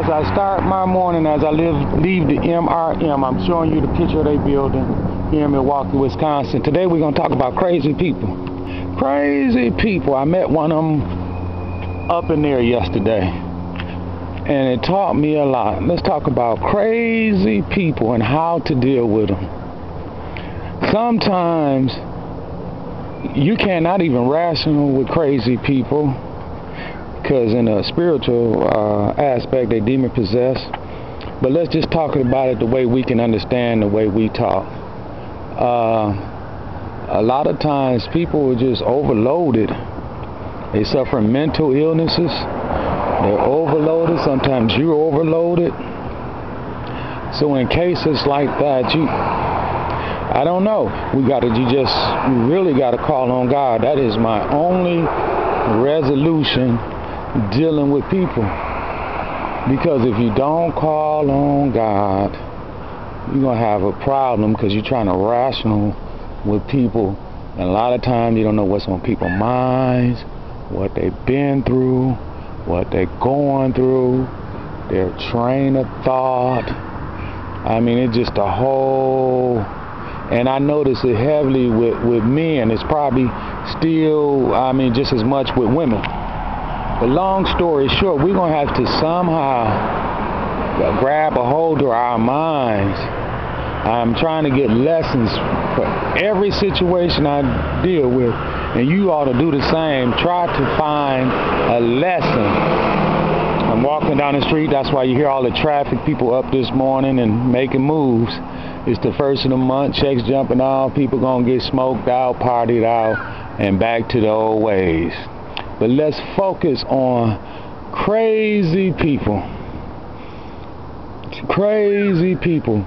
As I start my morning, as I leave the MRM, I'm showing you the picture of their building here in Milwaukee, Wisconsin. Today we're going to talk about crazy people. Crazy people. I met one of them up in there yesterday, and it taught me a lot. Let's talk about crazy people and how to deal with them. Sometimes you cannot even rational with crazy people, because in a spiritual aspect they demon possessed. But let's just talk about it the way we can understand, the way we talk. A lot of times people are just overloaded. They suffer mental illnesses. They're overloaded. Sometimes you're overloaded. So in cases like that, I don't know. We really got to call on God. That is my only resolution dealing with people. Because if you don't call on God, you're going to have a problem, because you're trying to rational with people. And a lot of times you don't know what's on people's minds, what they've been through, what they're going through, their train of thought. I mean, it's just a whole... And I notice it heavily with men. It's probably still, just as much with women. But long story short, we're going to have to somehow grab a hold of our minds. I'm trying to get lessons for every situation I deal with, and you ought to do the same. Try to find a lesson. I'm walking down the street. That's why you hear all the traffic, people up this morning and making moves. It's the first of the month, checks jumping off, people going to get smoked out, partied out, and back to the old ways. But let's focus on crazy people. Crazy people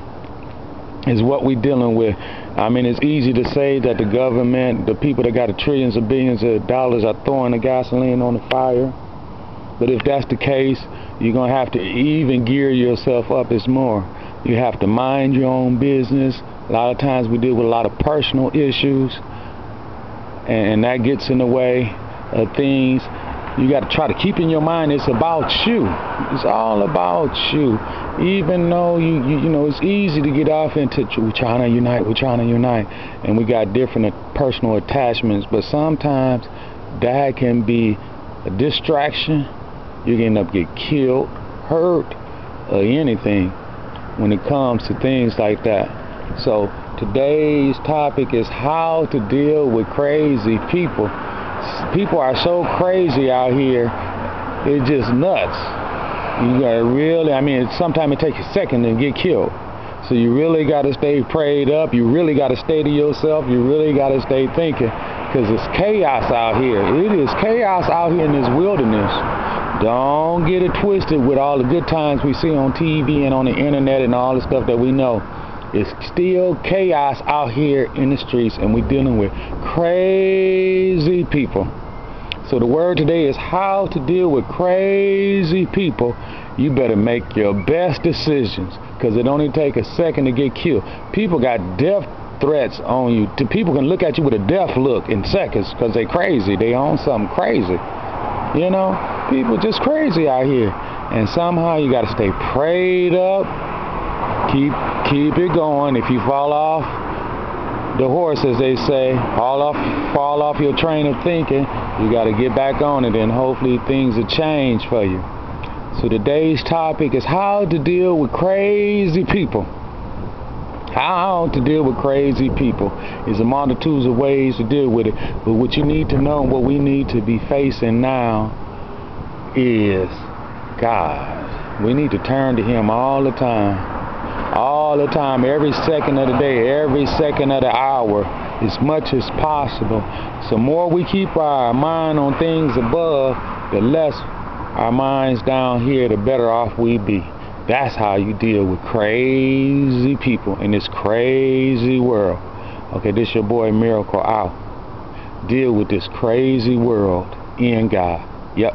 is what we're dealing with. It's easy to say that the government, the people that got the trillions of billions of dollars, are throwing the gasoline on the fire. But if that's the case, you're going to have to even gear yourself up as more. You have to mind your own business. A lot of times we deal with a lot of personal issues, and that gets in the way of things. You got to try to keep in your mind it's about you. It's all about you. Even though you know it's easy to get off into we're trying to unite, and we got different personal attachments, but sometimes that can be a distraction. You can end up get killed, hurt, or anything when it comes to things like that. So today's topic is how to deal with crazy people. People are so crazy out here, it's just nuts. You gotta really, sometimes it takes a second to get killed. So you really gotta stay prayed up. You really gotta stay to yourself. You really gotta stay thinking, because it's chaos out here. It is chaos out here in this wilderness. Don't get it twisted with all the good times we see on TV and on the internet and all the stuff that we know. It's still chaos out here in the streets, and we're dealing with crazy people. So the word today is how to deal with crazy people. You better make your best decisions, because it only takes a second to get killed. People got death threats on you. People can look at you with a death look in seconds because they're crazy. They own something crazy. You know, people just crazy out here. And somehow you got to stay prayed up. Keep it going. If you fall off the horse, as they say, fall off your train of thinking, you got to get back on it, and hopefully things will change for you. So today's topic is how to deal with crazy people. How to deal with crazy people. There's a multitude of ways to deal with it, but what you need to know, what we need to be facing now, is God. We need to turn to Him all the time. All the time, every second of the day, every second of the hour, as much as possible. So more we keep our mind on things above, the less our minds down here, the better off we be. That's how you deal with crazy people in this crazy world. Okay, this your boy Miracle out. Deal with this crazy world in God. Yep.